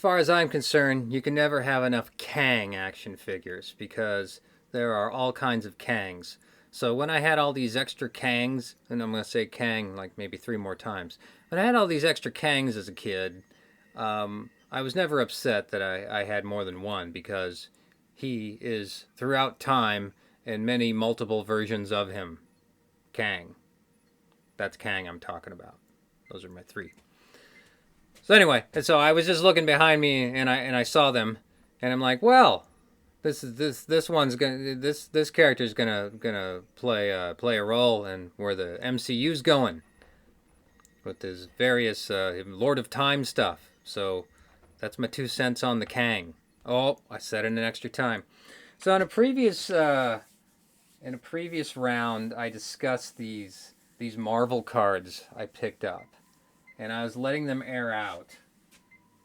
As far as I'm concerned, you can never have enough Kang action figures because there are all kinds of Kangs. So when I had all these extra Kangs, and I'm going to say Kang like maybe 3 more times, when I had all these extra Kangs as a kid, I was never upset that I had more than one because he is throughout time and many multiple versions of him. Kang. That's Kang I'm talking about. Those are my three. So anyway, and so I was just looking behind me and I saw them, and I'm like, well, this one's gonna this character's gonna play a role in where the MCU's going with his various Lord of Time stuff. So that's my 2 cents on the Kang. Oh, I said it an extra time. So in a previous round, I discussed these Marvel cards I picked up, and I was letting them air out.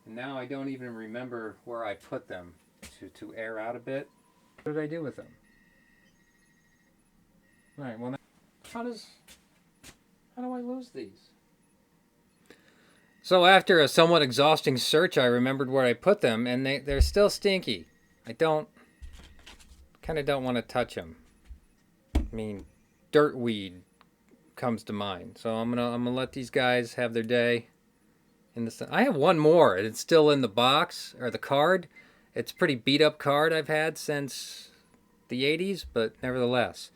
And now I don't even remember where I put them to air out a bit. What did I do with them? All right. Well, now, how do I lose these? So after a somewhat exhausting search, I remembered where I put them, and they're still stinky. I kind of don't want to touch them. I mean, dirt weed comes to mind. So I'm gonna let these guys have their day. I have one more, and it's still in the box or the card. It's a pretty beat up card I've had since the 80s, but nevertheless.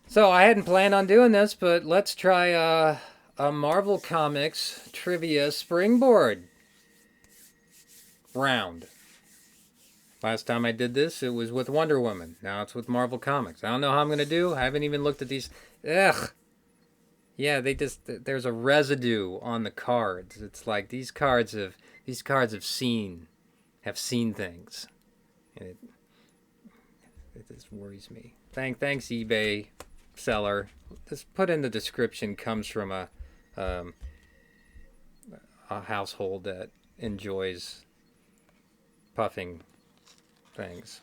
So I hadn't planned on doing this, but let's try a Marvel Comics trivia springboard round. Last time I did this, it was with Wonder Woman. Now it's with Marvel Comics. I don't know how I'm going to do. I haven't even looked at these. Ugh. Yeah, there's a residue on the cards. It's like these cards have seen things. And it just worries me. Thanks eBay seller. This put in the description comes from a household that enjoys puffing things.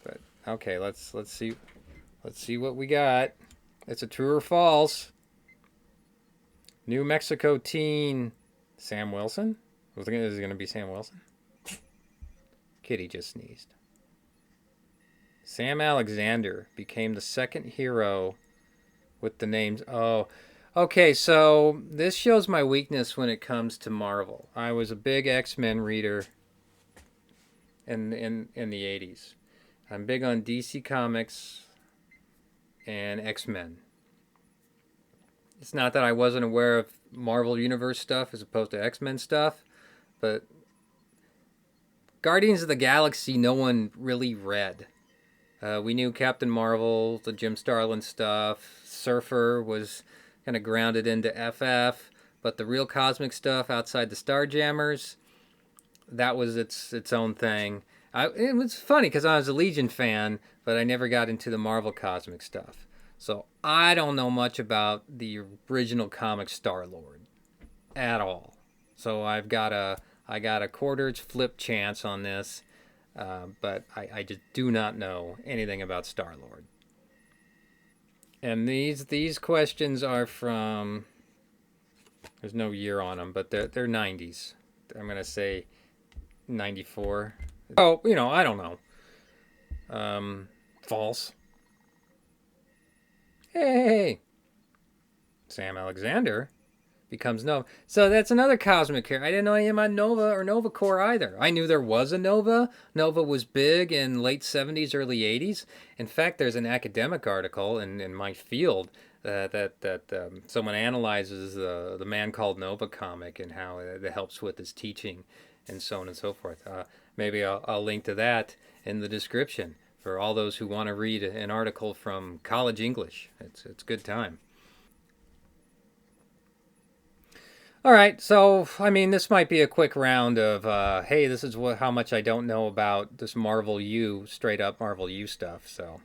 But okay, let's see what we got. It's a true or false. New Mexico teen Sam Wilson? Is it going to be Sam Wilson? Kitty just sneezed. Sam Alexander became the second hero with the names. Oh, okay, so this shows my weakness when it comes to Marvel. I was a big X-Men reader in the 80s. I'm big on DC Comics and X-Men. It's not that I wasn't aware of Marvel Universe stuff as opposed to X-Men stuff, but Guardians of the Galaxy no one really read. We knew Captain Marvel, the Jim Starlin stuff. Surfer was kind of grounded into FF, but the real cosmic stuff outside the Starjammers, that was its own thing. It was funny because I was a Legion fan, but I never got into the Marvel cosmic stuff. So I don't know much about the original comic Star-Lord at all. So I got a quarters flip chance on this, but I just do not know anything about Star-Lord. And these questions are from, there's no year on them, but they're 90s. I'm gonna say 94. Oh, I don't know. False. Hey, Sam Alexander becomes Nova. So that's another cosmic character. I didn't know anything about Nova or Nova Corps either. I knew there was a Nova. Nova was big in late 70s, early 80s. In fact, there's an academic article in my field that someone analyzes the Man Called Nova comic and how it helps with his teaching and so on and so forth. Maybe I'll link to that in the description for all those who want to read an article from college English. It's a good time. All right, so I mean, this might be a quick round of, hey, this is how much I don't know about this Marvel U, straight up Marvel U stuff. So,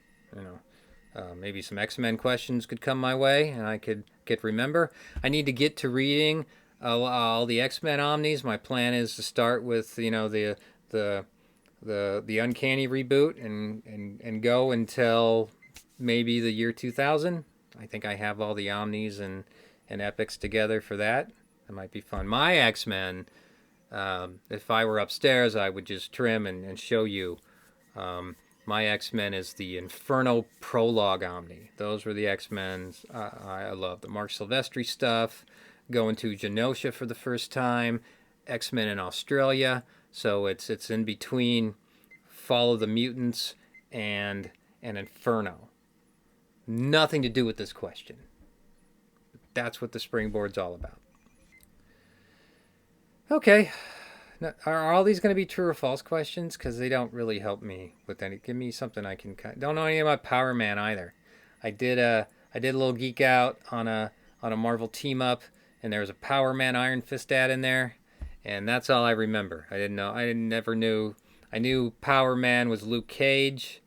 maybe some X-Men questions could come my way, and I could remember. I need to get to reading all the X-Men Omnis. My plan is to start with the Uncanny reboot and go until maybe the year 2000. I think I have all the Omnis and epics together for that. That might be fun. My X-Men, If I were upstairs, I would just trim and show you. My X-Men is the Inferno Prologue Omni. Those were the X-Men I love. The Mark Silvestri stuff, going to Genosha for the first time, X-Men in Australia. So it's in between Follow the Mutants and Inferno. Nothing to do with this question. That's what the Springboard's all about. Okay. Now, are all these going to be true or false questions? Because they don't really help me with any. Give me something I can. Don't know anything about Power Man either. I did a little geek out on a Marvel team up, and there was a Power Man Iron Fist ad in there, and that's all I remember. I didn't know. I never knew. I knew Power Man was Luke Cage,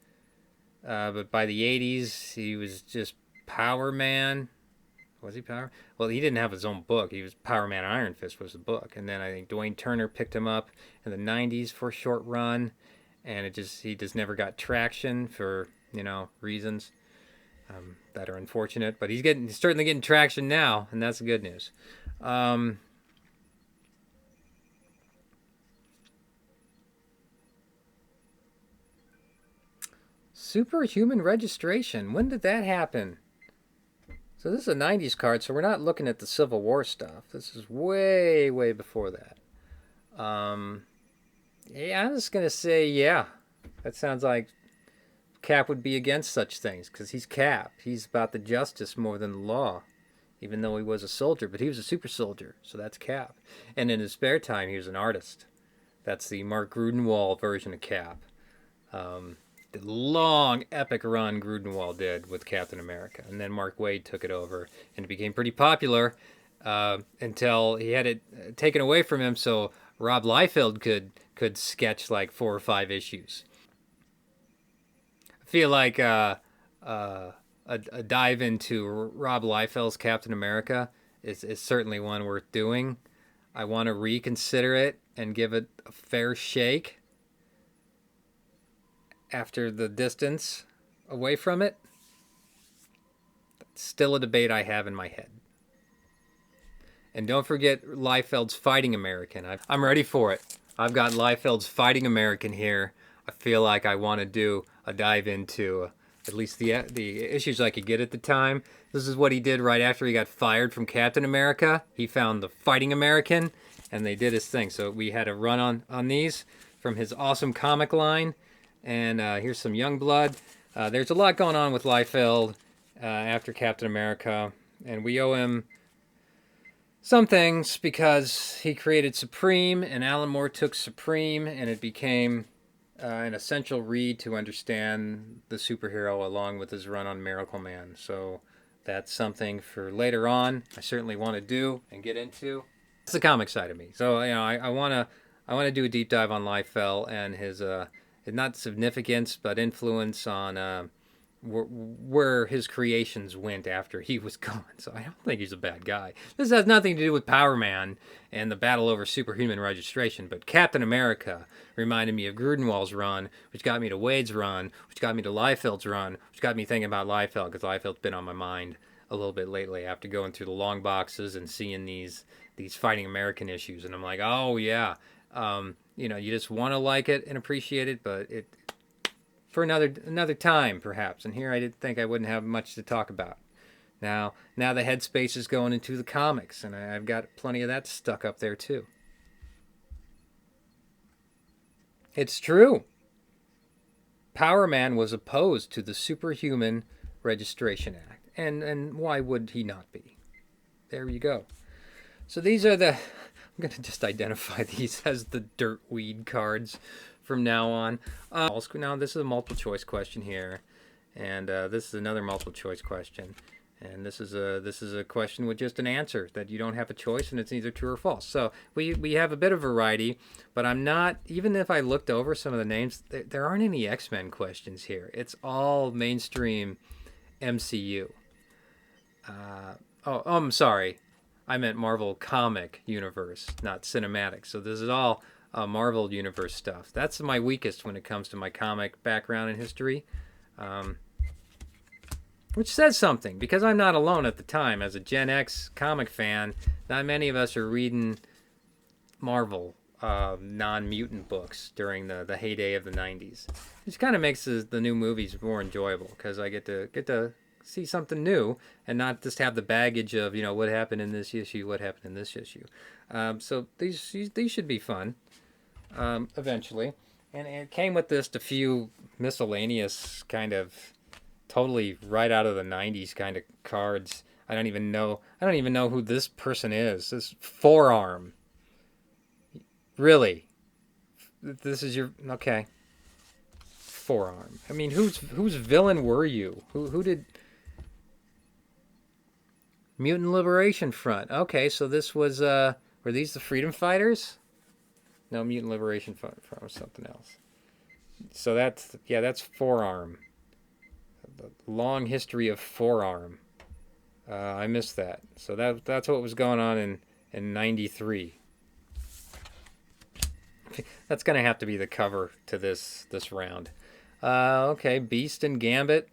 but by the '80s he was just Power Man. Was he Power? Well, he didn't have his own book. He was Power Man Iron Fist was the book, and then I think Dwayne Turner picked him up in the '90s for a short run, and he just never got traction for reasons that are unfortunate. But he's certainly getting traction now, and that's the good news. Superhuman registration. When did that happen? So this is a 90s card, so we're not looking at the Civil War stuff. This is way, way before that. Yeah, I'm just going to say, yeah. That sounds like Cap would be against such things, because he's Cap. He's about the justice more than the law, even though he was a soldier. But he was a super soldier, so that's Cap. And in his spare time, he was an artist. That's the Mark Grudenwald version of Cap. The long, epic run Grudenwald did with Captain America. And then Mark Waid took it over, and it became pretty popular until he had it taken away from him so Rob Liefeld could sketch like 4 or 5 issues. I feel like a dive into Rob Liefeld's Captain America is certainly one worth doing. I want to reconsider it and give it a fair shake after the distance away from it. That's still a debate I have in my head. And don't forget Liefeld's Fighting American. I'm ready for it. I've got Liefeld's Fighting American here. I feel like I want to do a dive into at least the issues I could get at the time. This is what he did right after he got fired from Captain America. He found the Fighting American, and they did his thing. So we had a run on these from his awesome comic line. And here's some Youngblood. There's a lot going on with Liefeld after Captain America. And we owe him some things because he created Supreme, and Alan Moore took Supreme, and it became an essential read to understand the superhero along with his run on Miracle Man. So that's something for later on I certainly want to do and get into. It's the comic side of me. So I want to do a deep dive on Liefeld and his not significance, but influence on where his creations went after he was gone. So I don't think he's a bad guy. This has nothing to do with Power Man and the battle over superhuman registration, but Captain America reminded me of Grudenwald's run, which got me to Wade's run, which got me to Liefeld's run, which got me thinking about Liefeld, because Liefeld's been on my mind a little bit lately after going through the long boxes and seeing these Fighting American issues. And I'm like, oh, yeah. You just want to like it and appreciate it, but it for another time, perhaps. And here I didn't think I wouldn't have much to talk about. Now the headspace is going into the comics, and I've got plenty of that stuck up there too. It's true. Power Man was opposed to the Superhuman Registration Act, and why would he not be? There you go. So these are the... I'm going to just identify these as the dirt weed cards from now on. Now, this is a multiple choice question here. And this is another multiple choice question. And this is a question with just an answer that you don't have a choice, and it's either true or false. So we have a bit of variety, but I'm not, even if I looked over some of the names, there aren't any X-Men questions here. It's all mainstream MCU. I'm sorry. I meant Marvel comic universe, not cinematic. So this is all Marvel universe stuff. That's my weakest when it comes to my comic background and history. Which says something, because I'm not alone at the time. As a Gen X comic fan, not many of us are reading Marvel non-mutant books during the heyday of the 90s, which kind of makes the new movies more enjoyable because I get to see something new and not just have the baggage of what happened in this issue, what happened in this issue. So these should be fun eventually, and it came with just a few miscellaneous kind of totally right out of the 90s kind of cards. I don't even know who this person is. This Forearm. Really? This is your okay. Forearm. I mean, whose villain were you? Who did Mutant Liberation Front? Okay, so this was were these the Freedom Fighters? No, Mutant Liberation Front was something else. So that's Forearm. The long history of Forearm. I missed that. So that's what was going on in '93. That's gonna have to be the cover to this round. Okay, Beast and Gambit.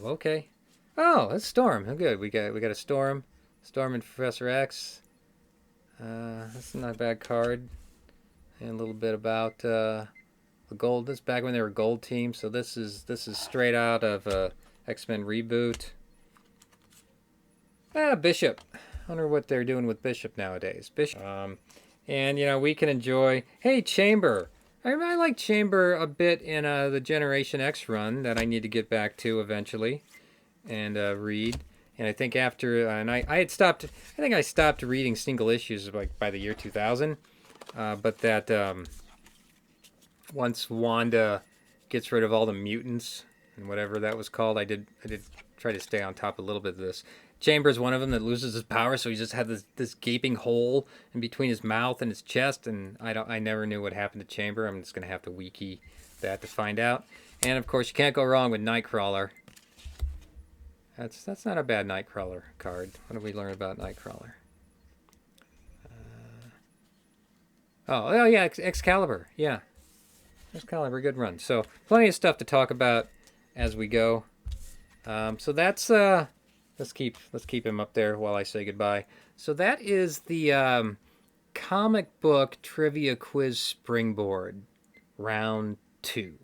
Okay. Oh, that's Storm. Oh, good. We got a Storm. Storm and Professor X. That's not a bad card. And a little bit about the gold. This is back when they were gold team. So this is straight out of X-Men reboot. Bishop. I wonder what they're doing with Bishop nowadays. Bishop. And we can enjoy. Hey, Chamber. I like Chamber a bit in the Generation X run that I need to get back to eventually and read. And I think after and I had stopped. I think I stopped reading single issues like by the year 2000. But that once Wanda gets rid of all the mutants and whatever that was called, I did try to stay on top a little bit of this. Chamber's one of them that loses his power, so he just had this gaping hole in between his mouth and his chest, and I never knew what happened to Chamber. I'm just gonna have to wiki that to find out. And of course, you can't go wrong with Nightcrawler. That's not a bad Nightcrawler card. What did we learn about Nightcrawler? Oh yeah, Excalibur. Yeah, Excalibur, good run. So plenty of stuff to talk about as we go. So that's let's keep him up there while I say goodbye. So that is the comic book trivia quiz Springboard, round 2.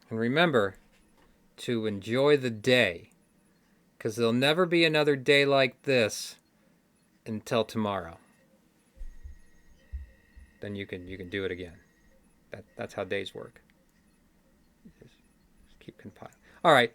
And remember to enjoy the day, because there'll never be another day like this until tomorrow. Then you can do it again. That's how days work. Just keep compiling. All right.